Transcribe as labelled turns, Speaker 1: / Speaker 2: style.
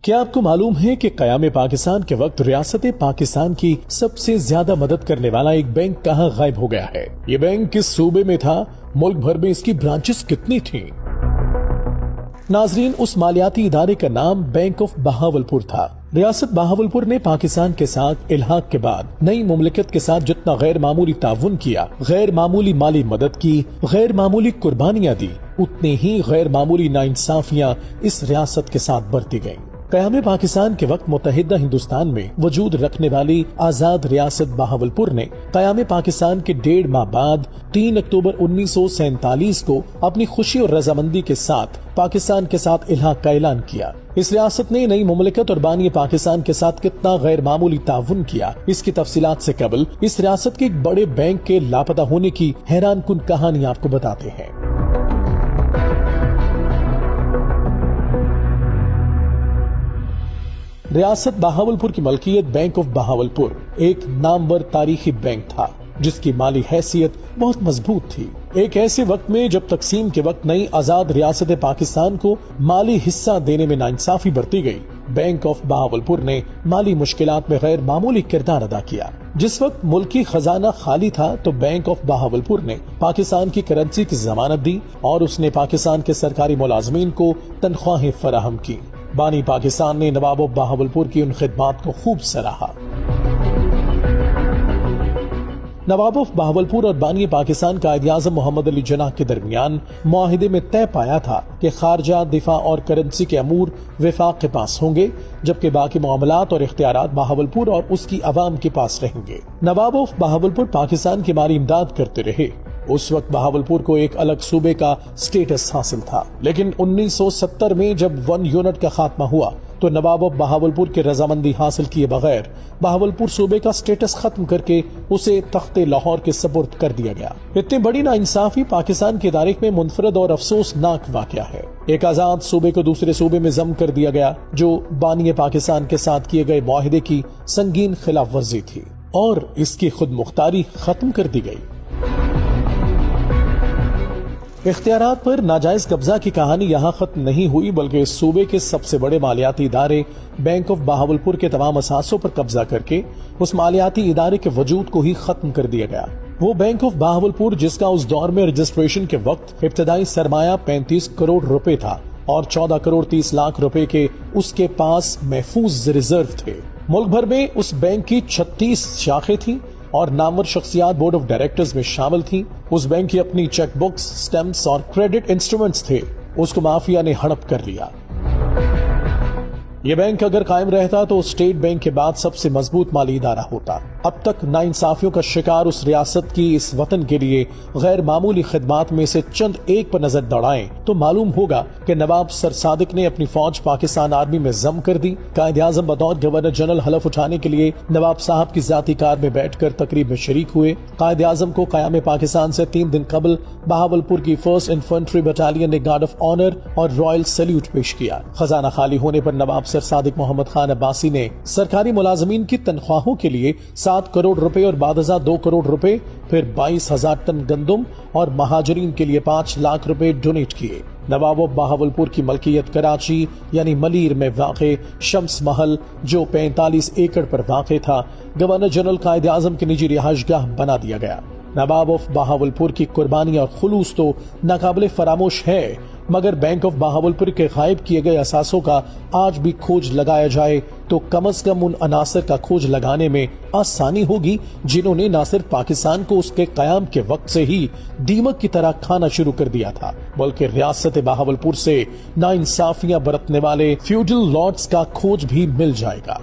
Speaker 1: کیا آپ کو معلوم ہے کہ قیام پاکستان کے وقت ریاست پاکستان کی سب سے زیادہ مدد کرنے والا ایک بینک کہاں غائب ہو گیا ہے؟ یہ بینک کس صوبے میں تھا؟ ملک بھر میں اس کی برانچز کتنی تھیں؟ ناظرین، اس مالیاتی ادارے کا نام بینک آف بہاولپور تھا۔ ریاست بہاولپور نے پاکستان کے ساتھ الحاق کے بعد نئی مملکت کے ساتھ جتنا غیر معمولی تعاون کیا، غیر معمولی مالی مدد کی، غیر معمولی قربانیاں دی، اتنی ہی غیر معمولی ناانصافیاں اس ریاست کے ساتھ برتی گئیں۔ قیام پاکستان کے وقت متحدہ ہندوستان میں وجود رکھنے والی آزاد ریاست بہاولپور نے قیام پاکستان کے 1.5 ماہ بعد 3 اکتوبر 1947 کو اپنی خوشی اور رضامندی کے ساتھ پاکستان کے ساتھ الحاق کا اعلان کیا۔ اس ریاست نے نئی مملکت اور بانی پاکستان کے ساتھ کتنا غیر معمولی تعاون کیا، اس کی تفصیلات سے قبل اس ریاست کے ایک بڑے بینک کے لاپتہ ہونے کی حیران کن کہانی آپ کو بتاتے ہیں۔ ریاست بہاولپور کی ملکیت بینک آف بہاولپور ایک نامور تاریخی بینک تھا جس کی مالی حیثیت بہت مضبوط تھی۔ ایک ایسے وقت میں جب تقسیم کے وقت نئی آزاد ریاست پاکستان کو مالی حصہ دینے میں ناانصافی برتی گئی، بینک آف بہاولپور نے مالی مشکلات میں غیر معمولی کردار ادا کیا۔ جس وقت ملکی خزانہ خالی تھا تو بینک آف بہاولپور نے پاکستان کی کرنسی کی ضمانت دی اور اس نے پاکستان کے سرکاری ملازمین کو تنخواہیں فراہم کی۔ بانی پاکستان نے نواب آف بہاولپور کی ان خدمات کو خوب سراہا۔ نواب آف بہاولپور اور بانی پاکستان قائد اعظم محمد علی جناح کے درمیان معاہدے میں طے پایا تھا کہ خارجہ، دفاع اور کرنسی کے امور وفاق کے پاس ہوں گے، جبکہ باقی معاملات اور اختیارات بہاولپور اور اس کی عوام کے پاس رہیں گے۔ نواب آف بہاولپور پاکستان کی مالی امداد کرتے رہے۔ اس وقت بہاولپور کو ایک الگ صوبے کا سٹیٹس حاصل تھا، لیکن 1970 میں جب 1 یونٹ کا خاتمہ ہوا تو نواب آف بہاولپور کے رضامندی حاصل کیے بغیر بہاولپور صوبے کا سٹیٹس ختم کر کے اسے تخت لاہور کے سپرد کر دیا گیا۔ اتنی بڑی ناانصافی پاکستان کی تاریخ میں منفرد اور افسوسناک واقعہ ہے۔ ایک آزاد صوبے کو دوسرے صوبے میں ضم کر دیا گیا جو بانی پاکستان کے ساتھ کیے گئے معاہدے کی سنگین خلاف ورزی تھی، اور اس کی خود مختاری ختم کر دی گئی۔ اختیارات پر ناجائز قبضہ کی کہانی یہاں ختم نہیں ہوئی، بلکہ اس صوبے کے سب سے بڑے مالیاتی ادارے بینک آف بہاولپور کے تمام اثاثوں پر قبضہ کر کے اس مالیاتی ادارے کے وجود کو ہی ختم کر دیا گیا۔ وہ بینک آف بہاولپور جس کا اس دور میں رجسٹریشن کے وقت ابتدائی سرمایہ 35 کروڑ روپے تھا اور 14 کروڑ 30 لاکھ روپے کے اس کے پاس محفوظ ریزرو تھے۔ ملک بھر میں اس بینک کی 36 شاخیں تھیں اور نامور شخصیات بورڈ آف ڈائریکٹرز میں شامل تھیں۔ اس بینک کی اپنی چیک بکس، سٹیمپس اور کریڈٹ انسٹرومنٹس تھے، اس کو مافیا نے ہڑپ کر لیا۔ یہ بینک اگر قائم رہتا تو اسٹیٹ بینک کے بعد سب سے مضبوط مالی ادارہ ہوتا۔ اب تک ناانصافیوں کا شکار اس ریاست کی اس وطن کے لیے غیر معمولی خدمات میں سے چند ایک پر نظر دوڑائیں تو معلوم ہوگا کہ نواب سر صادق نے اپنی فوج پاکستان آرمی میں ضم کر دی۔ قائد اعظم بطور گورنر جنرل حلف اٹھانے کے لیے نواب صاحب کی ذاتی کار میں بیٹھ کر تقریب میں شریک ہوئے۔ قائد اعظم کو قیام پاکستان سے 3 دن قبل بہاولپور کی 1st انفنٹری بٹالین نے گارڈ آف آنر اور رائل سیلیوٹ پیش کیا۔ خزانہ خالی ہونے پر نواب سر صادق محمد خان عباسی نے سرکاری ملازمین کی تنخواہوں کے لیے 7 کروڑ روپے اور بعد ازاں 2 کروڑ روپے، پھر 22,000 ٹن گندم اور مہاجرین کے لیے 5 لاکھ روپے ڈونیٹ کیے۔ نواب آف بہاولپور کی ملکیت کراچی یعنی ملیر میں واقع شمس محل جو 45 ایکڑ پر واقع تھا، گورنر جنرل قائد اعظم کی نجی رہائش گاہ بنا دیا گیا۔ نواب آف بہاولپور کی قربانی اور خلوص تو ناقابل فراموش ہے، مگر بینک آف بہاولپور کے غائب کیے گئے اثاثوں کا آج بھی کھوج لگایا جائے تو کم از کم ان عناصر کا کھوج لگانے میں آسانی ہوگی جنہوں نے نہ صرف پاکستان کو اس کے قیام کے وقت سے ہی دیمک کی طرح کھانا شروع کر دیا تھا، بلکہ ریاست بہاولپور سے ناانصافیاں برتنے والے فیوڈل لارڈز کا کھوج بھی مل جائے گا۔